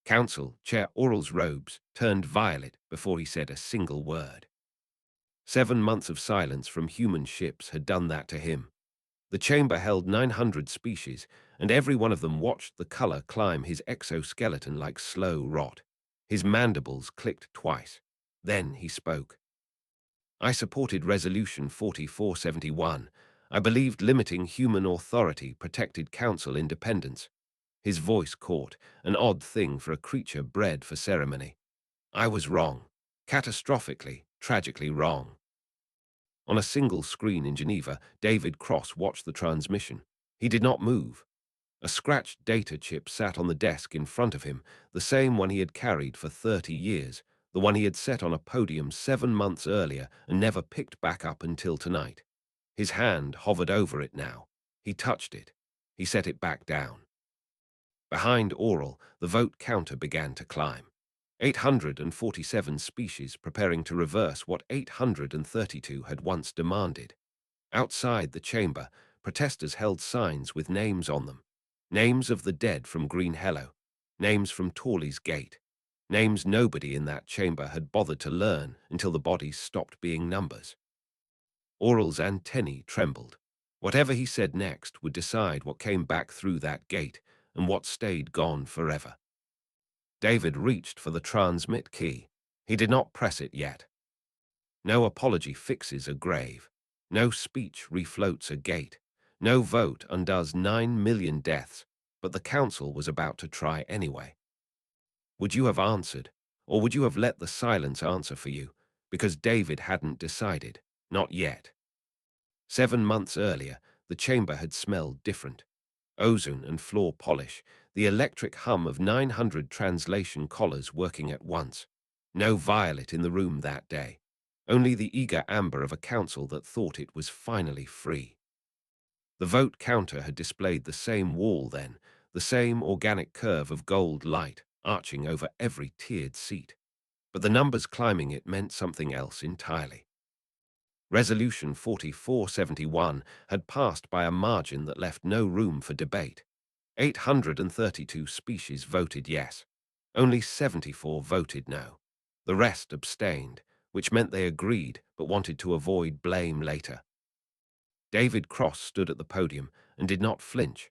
Council Chair Oral's robes turned violet before he said a single word. 7 months of silence from human ships had done that to him. The chamber held 900 species, and every one of them watched the color climb his exoskeleton like slow rot. His mandibles clicked twice. Then he spoke. I supported Resolution 4471. I believed limiting human authority protected council independence. His voice caught, an odd thing for a creature bred for ceremony. I was wrong. Catastrophically, tragically wrong. On a single screen in Geneva, David Cross watched the transmission. He did not move. A scratched data chip sat on the desk in front of him, the same one he had carried for 30 years, the one he had set on a podium 7 months earlier and never picked back up until tonight. His hand hovered over it now. He touched it. He set it back down. Behind Oral, the vote counter began to climb. 847 species preparing to reverse what 832 had once demanded. Outside the chamber, protesters held signs with names on them. Names of the dead from Green Hello, names from Torley's Gate, names nobody in that chamber had bothered to learn until the bodies stopped being numbers. Oral's antennae trembled. Whatever he said next would decide what came back through that gate and what stayed gone forever. David reached for the transmit key. He did not press it yet. No apology fixes a grave. No speech refloats a gate. No vote undoes 9 million deaths, but the council was about to try anyway. Would you have answered, or would you have let the silence answer for you? Because David hadn't decided. Not yet. 7 months earlier, the chamber had smelled different. Ozone and floor polish, the electric hum of 900 translation collars working at once. No violet in the room that day. Only the eager amber of a council that thought it was finally free. The vote counter had displayed the same wall then, the same organic curve of gold light arching over every tiered seat. But the numbers climbing it meant something else entirely. Resolution 4471 had passed by a margin that left no room for debate. 832 species voted yes. Only 74 voted no. The rest abstained, which meant they agreed but wanted to avoid blame later. David Cross stood at the podium and did not flinch.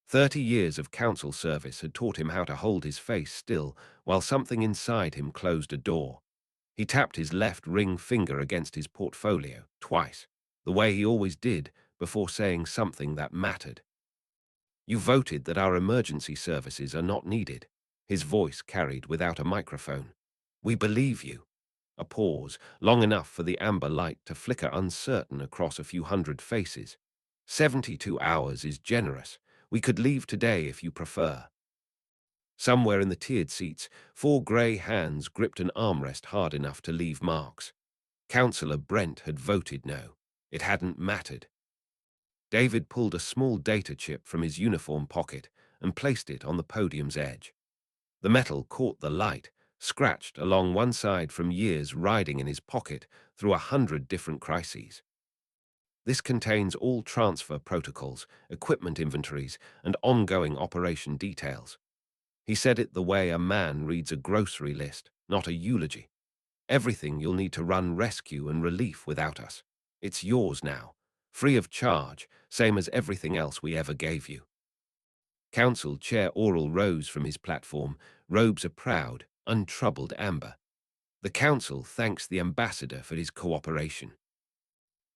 30 years of council service had taught him how to hold his face still while something inside him closed a door. He tapped his left ring finger against his portfolio twice, the way he always did before saying something that mattered. You voted that our emergency services are not needed. His voice carried without a microphone. We believe you. A pause, long enough for the amber light to flicker uncertain across a few hundred faces. 72 hours is generous. We could leave today if you prefer. Somewhere in the tiered seats, 4 grey hands gripped an armrest hard enough to leave marks. Councillor Brent had voted no. It hadn't mattered. David pulled a small data chip from his uniform pocket and placed it on the podium's edge. The metal caught the light, scratched along one side from years riding in his pocket through 100 different crises. This contains all transfer protocols, equipment inventories, and ongoing operation details. He said it the way a man reads a grocery list, not a eulogy. Everything you'll need to run rescue and relief without us. It's yours now, free of charge, same as everything else we ever gave you. Council Chair Oral rose from his platform, robes a proud, untroubled amber. The council thanks the ambassador for his cooperation.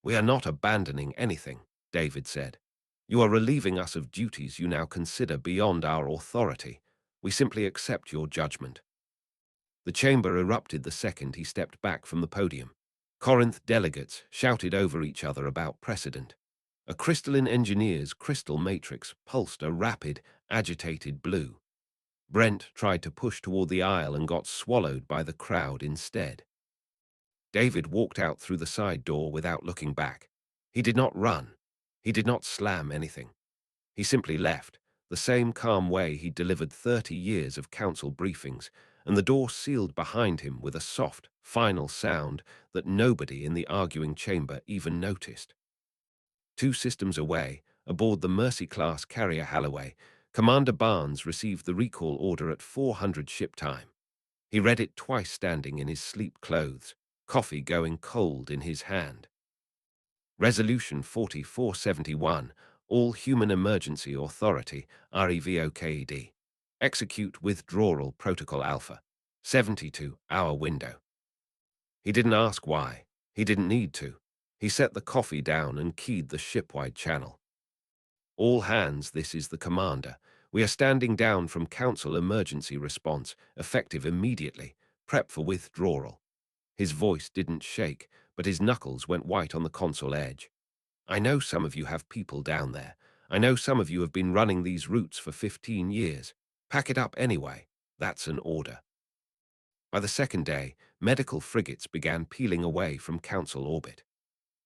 We are not abandoning anything, David said. You are relieving us of duties you now consider beyond our authority. We simply accept your judgment. The chamber erupted the second he stepped back from the podium. Corinth delegates shouted over each other about precedent. A crystalline engineer's crystal matrix pulsed a rapid, agitated blue. Brent tried to push toward the aisle and got swallowed by the crowd instead. David walked out through the side door without looking back. He did not run. He did not slam anything. He simply left, the same calm way he'd delivered 30 years of council briefings, and the door sealed behind him with a soft, final sound that nobody in the arguing chamber even noticed. 2 systems away, aboard the Mercy-class carrier Halloway, Commander Barnes received the recall order at 400 ship time. He read it twice standing in his sleep clothes, coffee going cold in his hand. Resolution 4471, All Human Emergency Authority, REVOKED. Execute Withdrawal Protocol Alpha. 72-hour window. He didn't ask why. He didn't need to. He set the coffee down and keyed the shipwide channel. All hands, this is the commander. We are standing down from Council Emergency Response, effective immediately. Prep for withdrawal. His voice didn't shake, but his knuckles went white on the console edge. I know some of you have people down there. I know some of you have been running these routes for 15 years. Pack it up anyway. That's an order. By the second day, medical frigates began peeling away from Council orbit.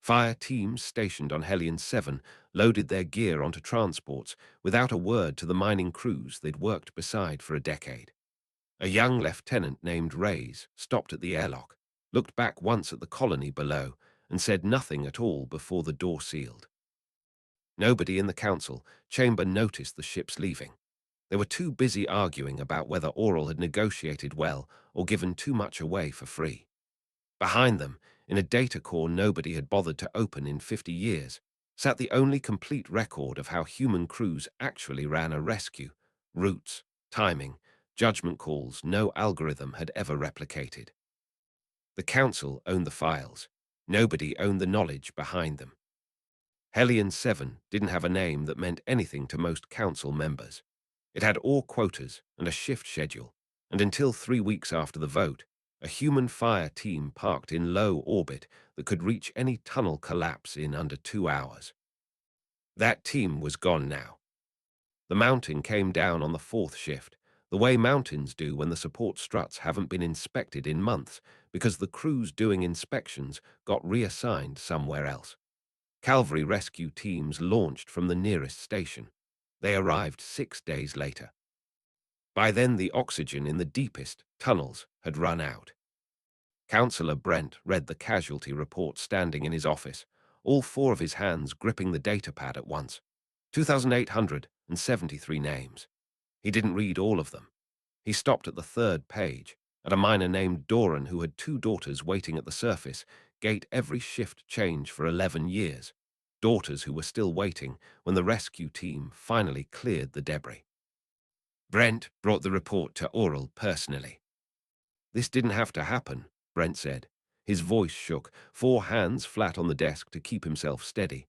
Fire teams stationed on Hellion 7 loaded their gear onto transports without a word to the mining crews they'd worked beside for a decade. A young lieutenant named Reyes stopped at the airlock, looked back once at the colony below, and said nothing at all before the door sealed. Nobody in the council chamber noticed the ships leaving. They were too busy arguing about whether Oral had negotiated well or given too much away for free. Behind them, in a data core nobody had bothered to open in 50 years, sat the only complete record of how human crews actually ran a rescue: routes, timing, judgment calls no algorithm had ever replicated. The council owned the files. Nobody owned the knowledge behind them. Hellion 7 didn't have a name that meant anything to most council members. It had ore quotas and a shift schedule, and until 3 weeks after the vote, a human fire team parked in low orbit that could reach any tunnel collapse in under 2 hours. That team was gone now. The mountain came down on the fourth shift, the way mountains do when the support struts haven't been inspected in months because the crews doing inspections got reassigned somewhere else. Cavalry rescue teams launched from the nearest station. They arrived 6 days later. By then, the oxygen in the deepest tunnels had run out. Councillor Brent read the casualty report standing in his office, all 4 of his hands gripping the data pad at once. 2,873 names. He didn't read all of them. He stopped at the 3rd page, at a miner named Doran who had 2 daughters waiting at the surface, gate every shift change for 11 years. Daughters who were still waiting when the rescue team finally cleared the debris. Brent brought the report to Oral personally. This didn't have to happen, Brent said. His voice shook, 4 hands flat on the desk to keep himself steady.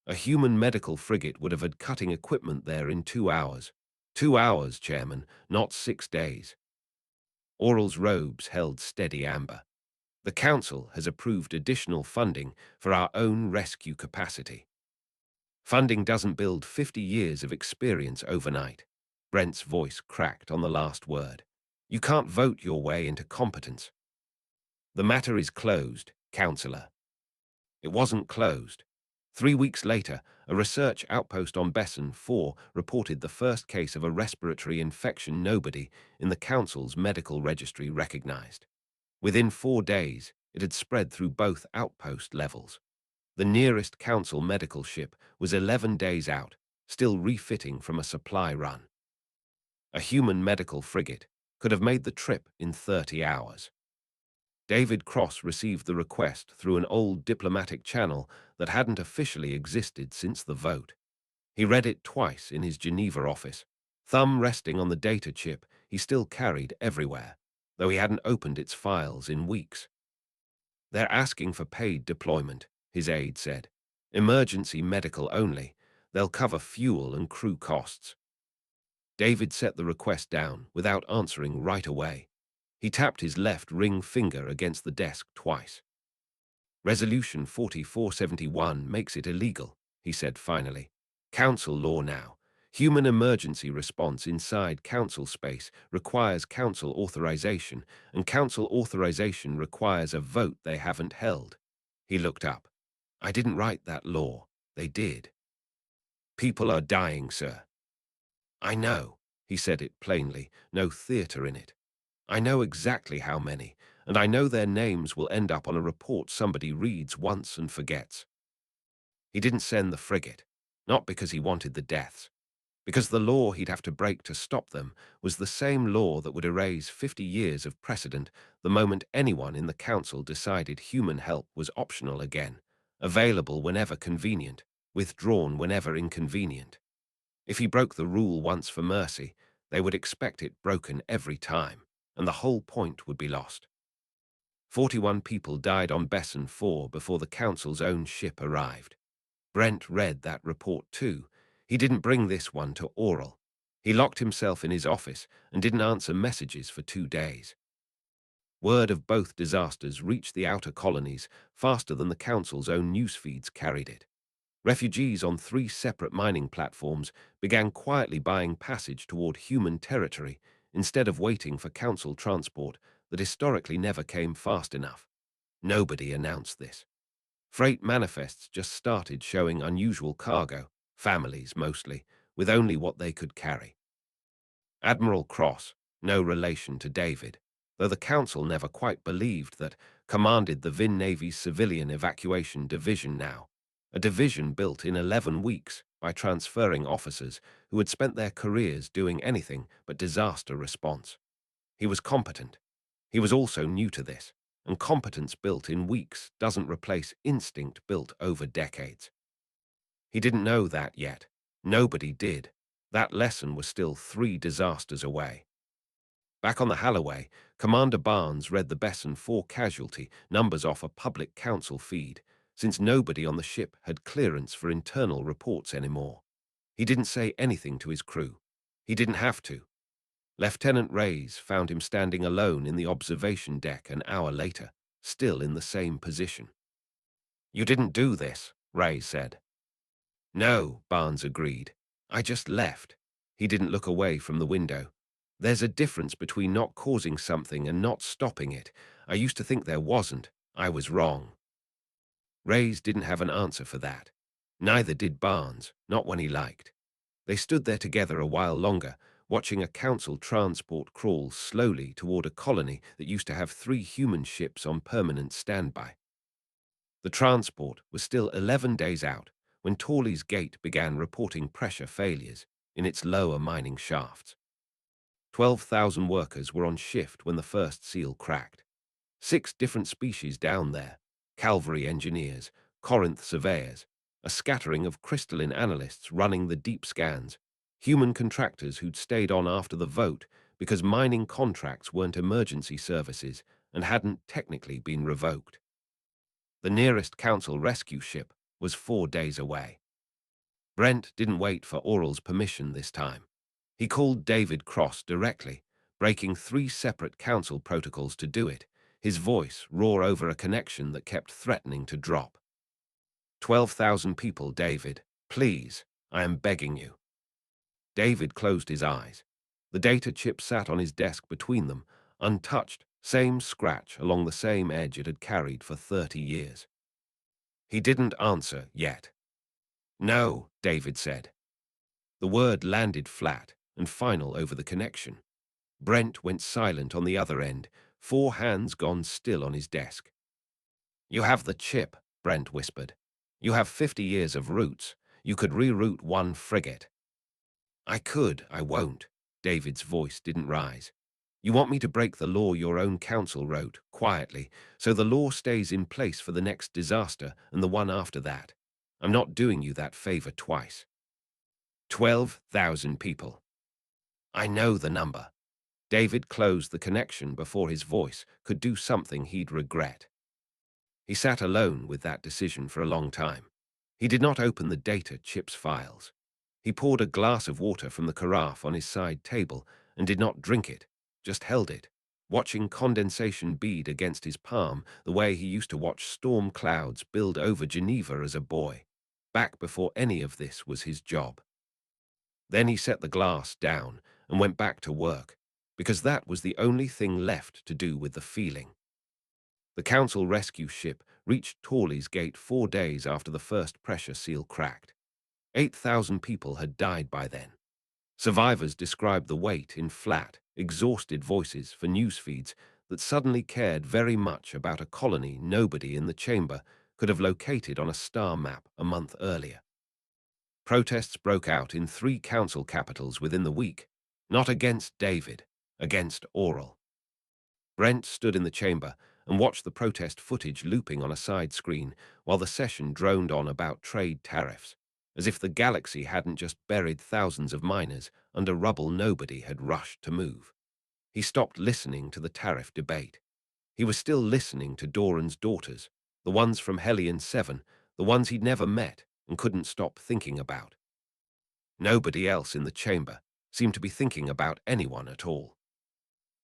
A human medical frigate would have had cutting equipment there in 2 hours. 2 hours, Chairman, not 6 days. Oral's robes held steady amber. The Council has approved additional funding for our own rescue capacity. Funding doesn't build 50 years of experience overnight. Brent's voice cracked on the last word. You can't vote your way into competence. The matter is closed, Councillor. It wasn't closed. 3 weeks later, a research outpost on Besson 4 reported the first case of a respiratory infection nobody in the Council's medical registry recognized. Within 4 days, it had spread through both outpost levels. The nearest Council medical ship was 11 days out, still refitting from a supply run. A human medical frigate could have made the trip in 30 hours. David Cross received the request through an old diplomatic channel that hadn't officially existed since the vote. He read it twice in his Geneva office, thumb resting on the data chip he still carried everywhere, though he hadn't opened its files in weeks. They're asking for paid deployment, his aide said. Emergency medical only. They'll cover fuel and crew costs. David set the request down without answering right away. He tapped his left ring finger against the desk twice. Resolution 4471 makes it illegal, he said finally. Council law now. Human emergency response inside council space requires council authorization, and council authorization requires a vote they haven't held. He looked up. I didn't write that law. They did. People are dying, sir. I know, he said it plainly, no theater in it. I know exactly how many, and I know their names will end up on a report somebody reads once and forgets. He didn't send the frigate, not because he wanted the deaths, because the law he'd have to break to stop them was the same law that would erase 50 years of precedent the moment anyone in the council decided human help was optional again, available whenever convenient, withdrawn whenever inconvenient. If he broke the rule once for mercy, they would expect it broken every time, and the whole point would be lost. 41 people died on Besson 4 before the council's own ship arrived. Brent read that report too. He didn't bring this one to oral. He locked himself in his office and didn't answer messages for 2 days. Word of both disasters reached the outer colonies faster than the council's own news feeds carried it. Refugees on 3 separate mining platforms began quietly buying passage toward human territory instead of waiting for council transport that historically never came fast enough. Nobody announced this. Freight manifests just started showing unusual cargo, families mostly, with only what they could carry. Admiral Cross, no relation to David, though the council never quite believed that, commanded the Vin Navy's Civilian Evacuation Division now, a division built in 11 weeks by transferring officers who had spent their careers doing anything but disaster response. He was competent. He was also new to this, and competence built in weeks doesn't replace instinct built over decades. He didn't know that yet. Nobody did. That lesson was still 3 disasters away. Back on the Halloway, Commander Barnes read the Besson 4 casualty numbers off a public council feed, since nobody on the ship had clearance for internal reports anymore. He didn't say anything to his crew. He didn't have to. Lieutenant Reyes found him standing alone in the observation deck an hour later, still in the same position. "You didn't do this," Reyes said. "No," Barnes agreed. "I just left." He didn't look away from the window. "There's a difference between not causing something and not stopping it. I used to think there wasn't. I was wrong." Reyes didn't have an answer for that. Neither did Barnes, not when he liked. They stood there together a while longer, watching a council transport crawl slowly toward a colony that used to have 3 human ships on permanent standby. The transport was still 11 days out when Torley's Gate began reporting pressure failures in its lower mining shafts. 12,000 workers were on shift when the first seal cracked. 6 different species down there: cavalry engineers, Corinth surveyors, a scattering of crystalline analysts running the deep scans, human contractors who'd stayed on after the vote because mining contracts weren't emergency services and hadn't technically been revoked. The nearest council rescue ship was 4 days away. Brent didn't wait for Oral's permission this time. He called David Cross directly, breaking 3 separate council protocols to do it, his voice raw over a connection that kept threatening to drop. 12,000 people, David. Please, I am begging you." David closed his eyes. The data chip sat on his desk between them, untouched, same scratch along the same edge it had carried for 30 years. He didn't answer yet. "No," David said. The word landed flat and final over the connection. Brent went silent on the other end, 4 hands gone still on his desk. "You have the chip," Brent whispered. "You have 50 years of routes. You could reroute 1 frigate." "I could, I won't." David's voice didn't rise. "You want me to break the law your own council wrote, quietly, so the law stays in place for the next disaster and the one after that. I'm not doing you that favor twice." 12,000 people. "I know the number." David closed the connection before his voice could do something he'd regret. He sat alone with that decision for a long time. He did not open the data chip's files. He poured a glass of water from the carafe on his side table and did not drink it, just held it, watching condensation bead against his palm the way he used to watch storm clouds build over Geneva as a boy, back before any of this was his job. Then he set the glass down and went back to work, because that was the only thing left to do with the feeling. The council rescue ship reached Torley's Gate 4 days after the first pressure seal cracked. 8,000 people had died by then. Survivors described the wait in flat, exhausted voices for news feeds that suddenly cared very much about a colony nobody in the chamber could have located on a star map a month earlier. Protests broke out in 3 council capitals within the week, not against David, against Oral. Brent stood in the chamber and watched the protest footage looping on a side screen while the session droned on about trade tariffs, as if the galaxy hadn't just buried thousands of miners under rubble nobody had rushed to move. He stopped listening to the tariff debate. He was still listening to Doran's daughters, the ones from Hellion 7, the ones he'd never met and couldn't stop thinking about. Nobody else in the chamber seemed to be thinking about anyone at all.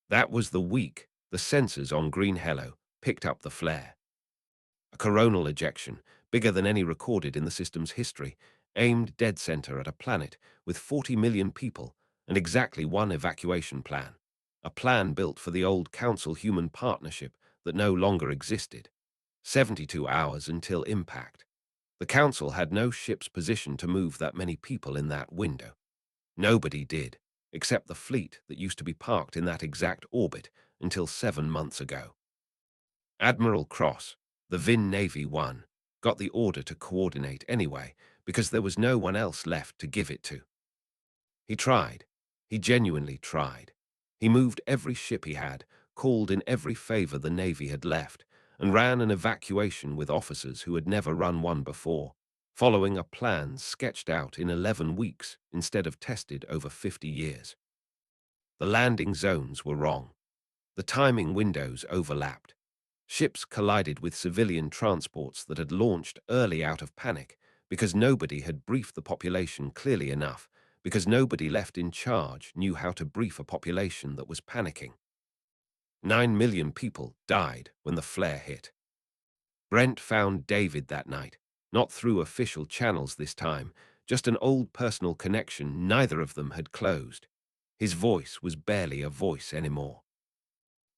That was the week the sensors on Green Hello picked up the flare. A coronal ejection, bigger than any recorded in the system's history, aimed dead center at a planet with 40 million people and exactly one evacuation plan. A plan built for the old Council-Human partnership that no longer existed. 72 hours until impact. The Council had no ships positioned to move that many people in that window. Nobody did, except the fleet that used to be parked in that exact orbit until 7 months ago. Admiral Cross, the Vin Navy 1, got the order to coordinate anyway because there was no one else left to give it to. He tried. He genuinely tried. He moved every ship he had, called in every favor the Navy had left, and ran an evacuation with officers who had never run one before, following a plan sketched out in 11 weeks instead of tested over 50 years. The landing zones were wrong. The timing windows overlapped. Ships collided with civilian transports that had launched early out of panic because nobody had briefed the population clearly enough, because nobody left in charge knew how to brief a population that was panicking. 9 million people died when the flare hit. Brent found David that night, not through official channels this time, just an old personal connection neither of them had closed. His voice was barely a voice anymore.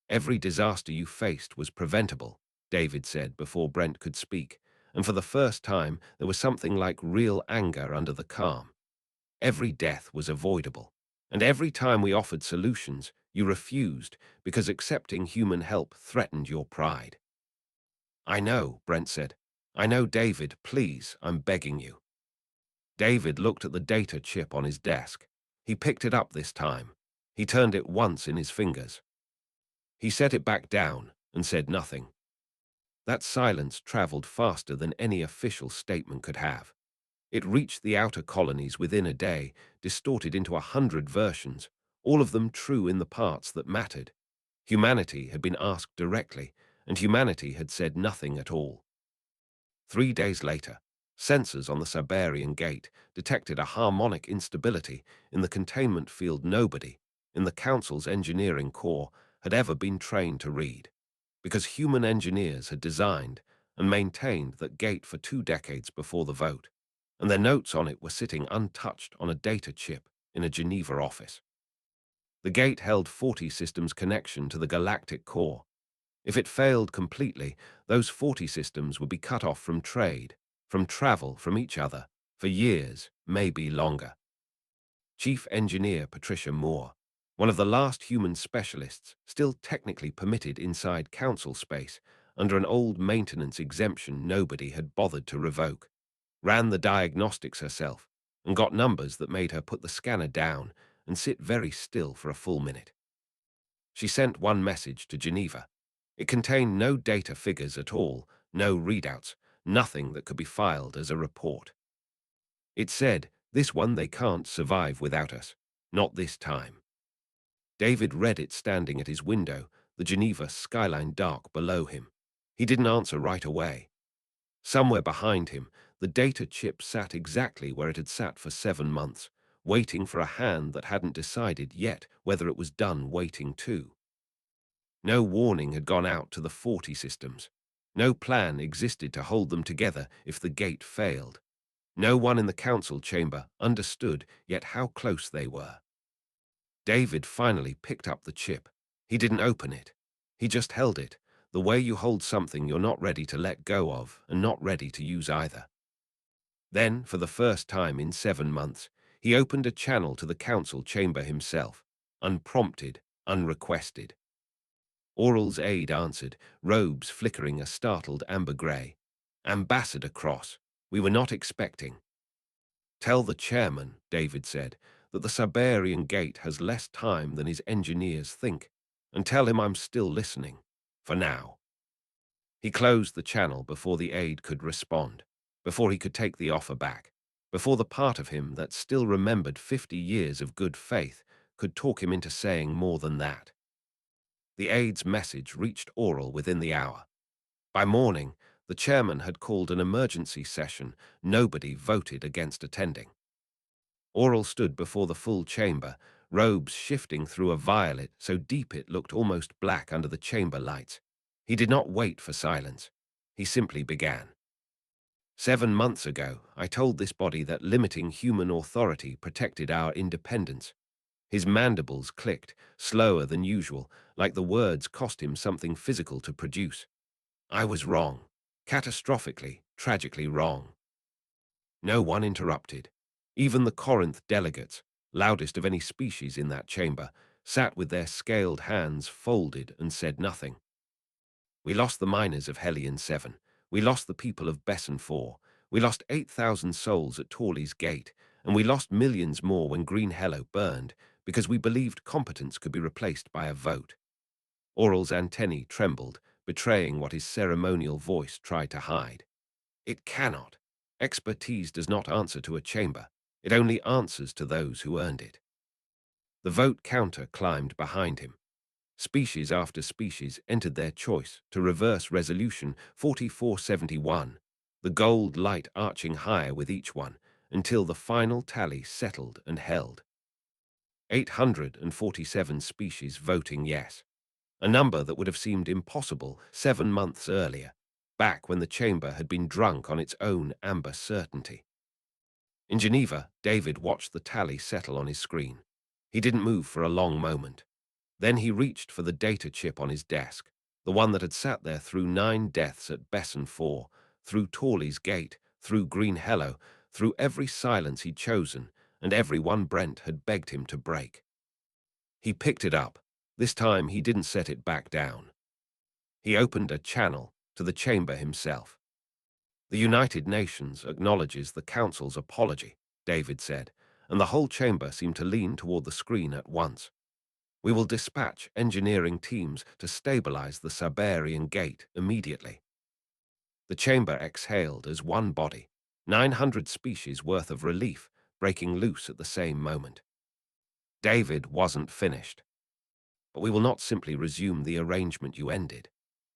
Every disaster you faced was preventable, David said before Brent could speak, and for the first time there was something like real anger under the calm. Every death was avoidable, and every time we offered solutions, you refused because accepting human help threatened your pride. I know, Brent said. I know, David, please, I'm begging you. David looked at the data chip on his desk. He picked it up this time. He turned it once in his fingers. He set it back down and said nothing. That silence traveled faster than any official statement could have. It reached the outer colonies within a day, distorted into 100 versions, all of them true in the parts that mattered. Humanity had been asked directly, and humanity had said nothing at all. 3 days later, sensors on the Siberian gate detected a harmonic instability in the containment field nobody, in the Council's engineering corps, had ever been trained to read, because human engineers had designed and maintained that gate for 2 decades before the vote, and their notes on it were sitting untouched on a data chip in a Geneva office. The gate held 40 systems connection to the galactic core. If it failed completely, those 40 systems would be cut off from trade, from travel, from each other, for years, maybe longer. Chief Engineer Patricia Moore, one of the last human specialists still technically permitted inside council space under an old maintenance exemption nobody had bothered to revoke, ran the diagnostics herself and got numbers that made her put the scanner down and sit very still for a full minute. She sent one message to Geneva. It contained no data figures at all, no readouts, nothing that could be filed as a report. It said, "This one they can't survive without us. Not this time." David read it standing at his window, the Geneva skyline dark below him. He didn't answer right away. Somewhere behind him, the data chip sat exactly where it had sat for 7 months, waiting for a hand that hadn't decided yet whether it was done waiting too. No warning had gone out to the 40 systems. No plan existed to hold them together if the gate failed. No one in the council chamber understood yet how close they were. David finally picked up the chip. He didn't open it. He just held it, the way you hold something you're not ready to let go of and not ready to use either. Then, for the first time in 7 months, he opened a channel to the council chamber himself, unprompted, unrequested. Oral's aide answered, robes flickering a startled amber grey. "Ambassador Cross, we were not expecting." Tell the chairman, David said, that the Siberian gate has less time than his engineers think, and tell him I'm still listening, for now. He closed the channel before the aide could respond, before he could take the offer back, before the part of him that still remembered 50 years of good faith could talk him into saying more than that. The aide's message reached Oral within the hour. By morning, the chairman had called an emergency session. Nobody voted against attending. Oral stood before the full chamber, robes shifting through a violet so deep it looked almost black under the chamber lights. He did not wait for silence. He simply began. 7 months ago, I told this body that limiting human authority protected our independence. His mandibles clicked, slower than usual, like the words cost him something physical to produce. I was wrong. Catastrophically, tragically wrong. No one interrupted. Even the Corinth delegates, loudest of any species in that chamber, sat with their scaled hands folded and said nothing. We lost the miners of Hellion 7. We lost the people of Besson 4. We lost 8,000 souls at Torley's Gate, and we lost millions more when Green Hello burned because we believed competence could be replaced by a vote. Oral's antennae trembled, betraying what his ceremonial voice tried to hide. It cannot. Expertise does not answer to a chamber. It only answers to those who earned it. The vote counter climbed behind him. Species after species entered their choice to reverse resolution 4471, the gold light arching higher with each one, until the final tally settled and held. 847 species voting yes, a number that would have seemed impossible 7 months earlier, back when the chamber had been drunk on its own amber certainty. In Geneva, David watched the tally settle on his screen. He didn't move for a long moment. Then he reached for the data chip on his desk, the one that had sat there through 9 deaths at Besson 4, through Torley's Gate, through Green Hello, through every silence he'd chosen, and every one Brent had begged him to break. He picked it up. This time he didn't set it back down. He opened a channel to the chamber himself. The United Nations acknowledges the Council's apology, David said, and the whole chamber seemed to lean toward the screen at once. We will dispatch engineering teams to stabilize the Siberian Gate immediately. The chamber exhaled as one body, 900 species worth of relief breaking loose at the same moment. David wasn't finished. But we will not simply resume the arrangement you ended.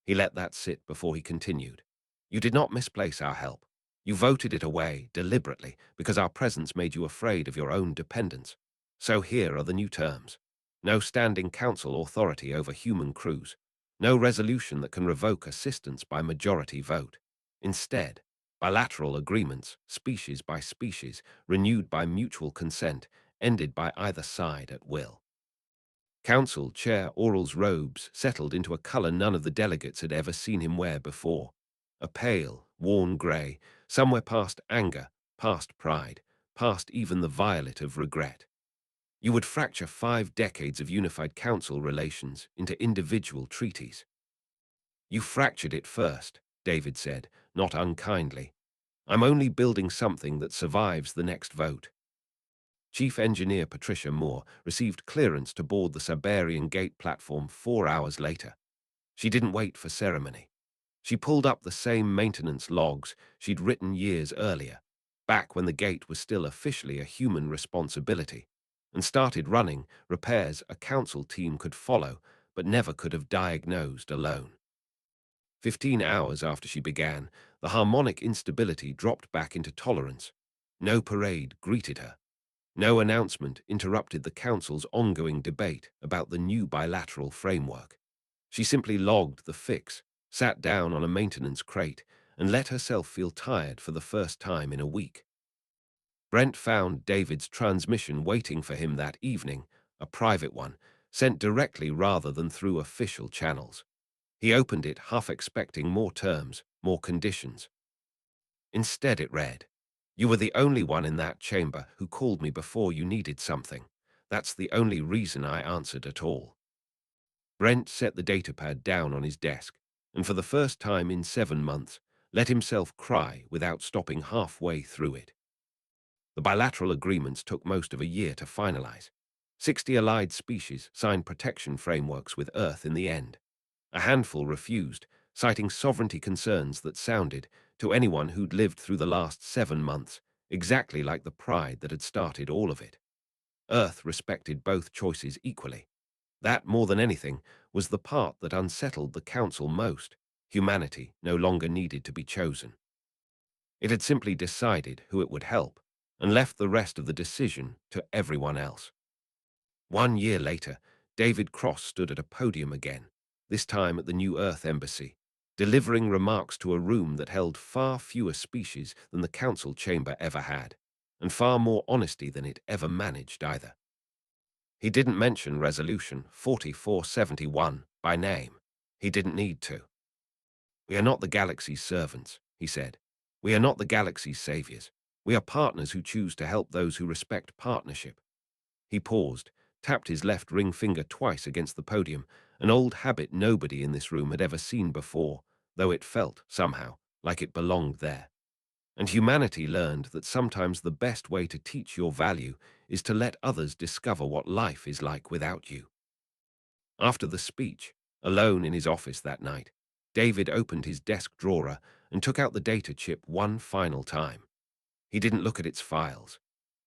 He let that sit before he continued. You did not misplace our help. You voted it away deliberately because our presence made you afraid of your own dependence. So here are the new terms. No standing council authority over human crews. No resolution that can revoke assistance by majority vote. Instead, bilateral agreements, species by species, renewed by mutual consent, ended by either side at will. Council Chair Oral's robes settled into a color none of the delegates had ever seen him wear before. A pale, worn gray, somewhere past anger, past pride, past even the violet of regret. You would fracture 5 decades of unified council relations into individual treaties. You fractured it first, David said, not unkindly. I'm only building something that survives the next vote. Chief Engineer Patricia Moore received clearance to board the Siberian Gate platform 4 hours later. She didn't wait for ceremony. She pulled up the same maintenance logs she'd written years earlier, back when the gate was still officially a human responsibility, and started running repairs a council team could follow but never could have diagnosed alone. 15 hours after she began, the harmonic instability dropped back into tolerance. No parade greeted her. No announcement interrupted the Council's ongoing debate about the new bilateral framework. She simply logged the fix, sat down on a maintenance crate, and let herself feel tired for the first time in a week. Brent found David's transmission waiting for him that evening, a private one, sent directly rather than through official channels. He opened it half expecting more terms, more conditions. Instead it read, "You were the only one in that chamber who called me before you needed something. That's the only reason I answered at all." Brent set the datapad down on his desk, and for the first time in 7 months, let himself cry without stopping halfway through it. The bilateral agreements took most of a year to finalize. 60 allied species signed protection frameworks with Earth in the end. A handful refused, citing sovereignty concerns that sounded, to anyone who'd lived through the last 7 months, exactly like the pride that had started all of it. Earth respected both choices equally. That, more than anything, was the part that unsettled the Council most. Humanity no longer needed to be chosen. It had simply decided who it would help, and left the rest of the decision to everyone else. 1 year later, David Cross stood at a podium again, this time at the New Earth Embassy, delivering remarks to a room that held far fewer species than the council chamber ever had, and far more honesty than it ever managed either. He didn't mention Resolution 4471 by name. He didn't need to. "We are not the galaxy's servants," he said. "We are not the galaxy's saviors. We are partners who choose to help those who respect partnership." He paused, tapped his left ring finger twice against the podium, an old habit nobody in this room had ever seen before, though it felt, somehow, like it belonged there. And humanity learned that sometimes the best way to teach your value is to let others discover what life is like without you. After the speech, alone in his office that night, David opened his desk drawer and took out the data chip one final time. He didn't look at its files.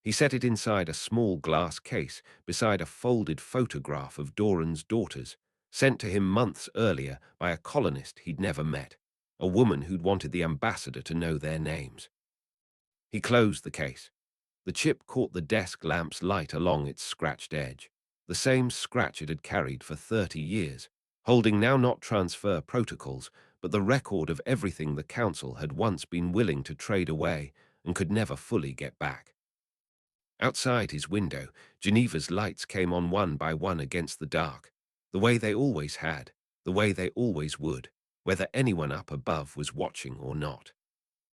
He set it inside a small glass case beside a folded photograph of Doran's daughters, sent to him months earlier by a colonist he'd never met, a woman who'd wanted the ambassador to know their names. He closed the case. The chip caught the desk lamp's light along its scratched edge, the same scratch it had carried for 30 years, holding now not transfer protocols, but the record of everything the Council had once been willing to trade away and could never fully get back. Outside his window, Geneva's lights came on one by one against the dark, the way they always had, the way they always would, whether anyone up above was watching or not.